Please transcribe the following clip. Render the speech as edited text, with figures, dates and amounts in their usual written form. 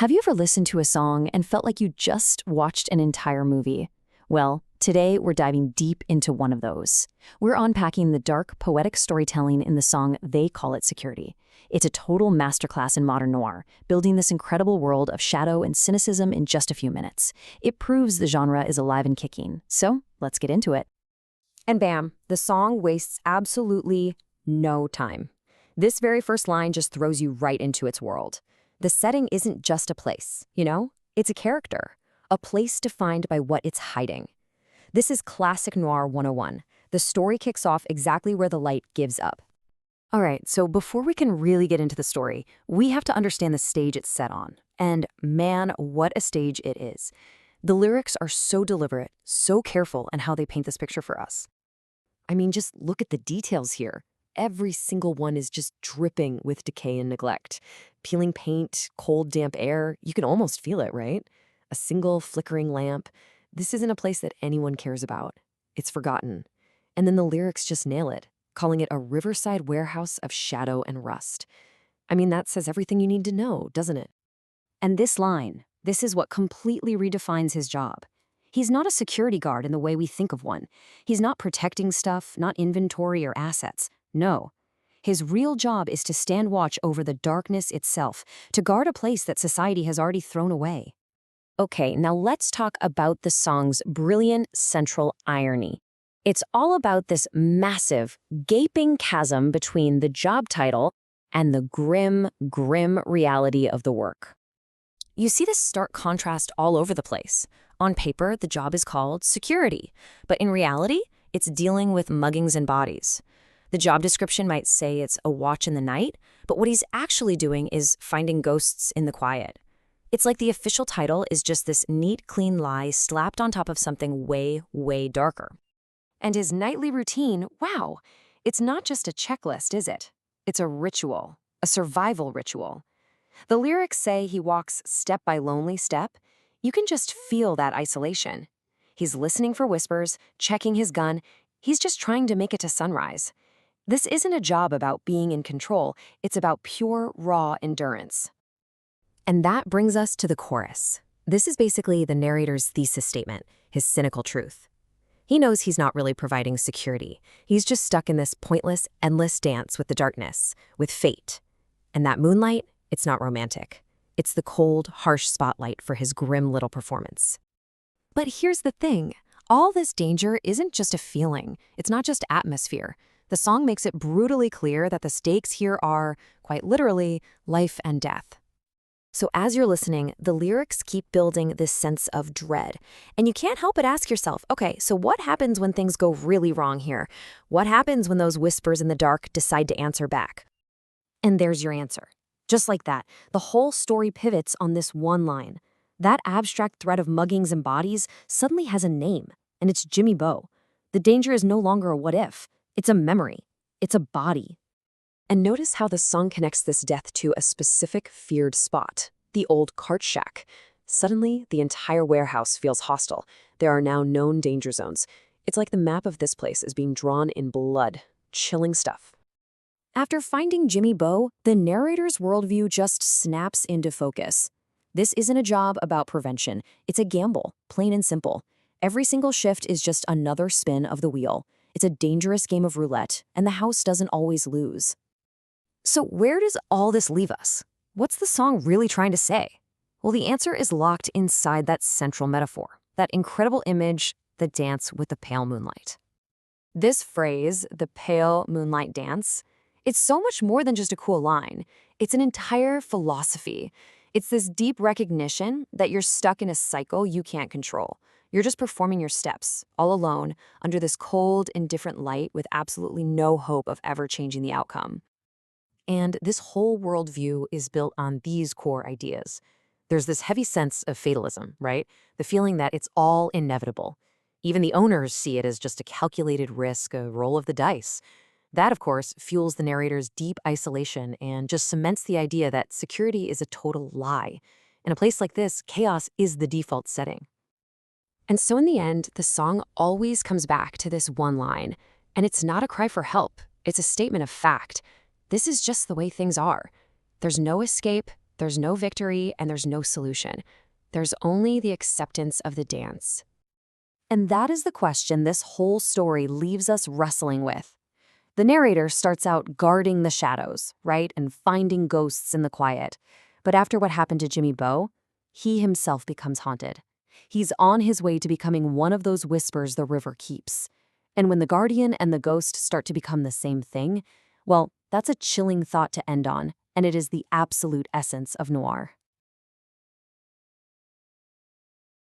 Have you ever listened to a song and felt like you just watched an entire movie? Well, today we're diving deep into one of those. We're unpacking the dark, poetic storytelling in the song They Call It Security. It's a total masterclass in modern noir, building this incredible world of shadow and cynicism in just a few minutes. It proves the genre is alive and kicking. So, let's get into it. And bam, the song wastes absolutely no time. This very first line just throws you right into its world. The setting isn't just a place, It's a character, a place defined by what it's hiding. This is classic noir 101. The story kicks off exactly where the light gives up. All right, so before we can really get into the story, we have to understand the stage it's set on. And man, what a stage it is. The lyrics are so deliberate, so careful in how they paint this picture for us. I mean, just look at the details here. Every single one is just dripping with decay and neglect. Peeling paint, cold, damp air, you can almost feel it, right? A single flickering lamp. This isn't a place that anyone cares about. It's forgotten. And then the lyrics just nail it, calling it a riverside warehouse of shadow and rust. I mean, that says everything you need to know, doesn't it? And this line, this is what completely redefines his job. He's not a security guard in the way we think of one. He's not protecting stuff, not inventory or assets. No. His real job is to stand watch over the darkness itself, to guard a place that society has already thrown away. Okay, now let's talk about the song's brilliant central irony. It's all about this massive, gaping chasm between the job title and the grim, grim reality of the work. You see this stark contrast all over the place. On paper, the job is called security, but in reality, it's dealing with muggings and bodies. The job description might say it's a watch in the night, but what he's actually doing is finding ghosts in the quiet. It's like the official title is just this neat, clean lie slapped on top of something way, way darker. And his nightly routine, wow, it's not just a checklist, is it? It's a ritual, a survival ritual. The lyrics say he walks step by lonely step. You can just feel that isolation. He's listening for whispers, checking his gun. He's just trying to make it to sunrise. This isn't a job about being in control. It's about pure, raw endurance. And that brings us to the chorus. This is basically the narrator's thesis statement, his cynical truth. He knows he's not really providing security. He's just stuck in this pointless, endless dance with the darkness, with fate. And that moonlight, it's not romantic. It's the cold, harsh spotlight for his grim little performance. But here's the thing. All this danger isn't just a feeling. It's not just atmosphere. The song makes it brutally clear that the stakes here are, quite literally, life and death. So as you're listening, the lyrics keep building this sense of dread. And you can't help but ask yourself, okay, so what happens when things go really wrong here? What happens when those whispers in the dark decide to answer back? And there's your answer. Just like that, the whole story pivots on this one line. That abstract threat of muggings and bodies suddenly has a name, and it's Jimmy Bo. The danger is no longer a what if. It's a memory. It's a body. And notice how the song connects this death to a specific feared spot, the old cart shack. Suddenly, the entire warehouse feels hostile. There are now known danger zones. It's like the map of this place is being drawn in blood. Chilling stuff. After finding Jimmy Bo, the narrator's worldview just snaps into focus. This isn't a job about prevention. It's a gamble, plain and simple. Every single shift is just another spin of the wheel. It's a dangerous game of roulette, and the house doesn't always lose. So where does all this leave us? What's the song really trying to say? Well, the answer is locked inside that central metaphor, that incredible image, the dance with the pale moonlight. This phrase, the pale moonlight dance, it's so much more than just a cool line. It's an entire philosophy. It's this deep recognition that you're stuck in a cycle you can't control. You're just performing your steps, all alone, under this cold, indifferent light with absolutely no hope of ever changing the outcome. And this whole worldview is built on these core ideas. There's this heavy sense of fatalism, right? The feeling that it's all inevitable. Even the owners see it as just a calculated risk, a roll of the dice. That, of course, fuels the narrator's deep isolation and just cements the idea that security is a total lie. In a place like this, chaos is the default setting. And so in the end, the song always comes back to this one line. And it's not a cry for help. It's a statement of fact. This is just the way things are. There's no escape. There's no victory and there's no solution. There's only the acceptance of the dance. And that is the question this whole story leaves us wrestling with. The narrator starts out guarding the shadows, right, and finding ghosts in the quiet. But after what happened to Jimmy Bo, he himself becomes haunted. He's on his way to becoming one of those whispers the river keeps. And when the guardian and the ghost start to become the same thing, well, that's a chilling thought to end on, and it is the absolute essence of noir.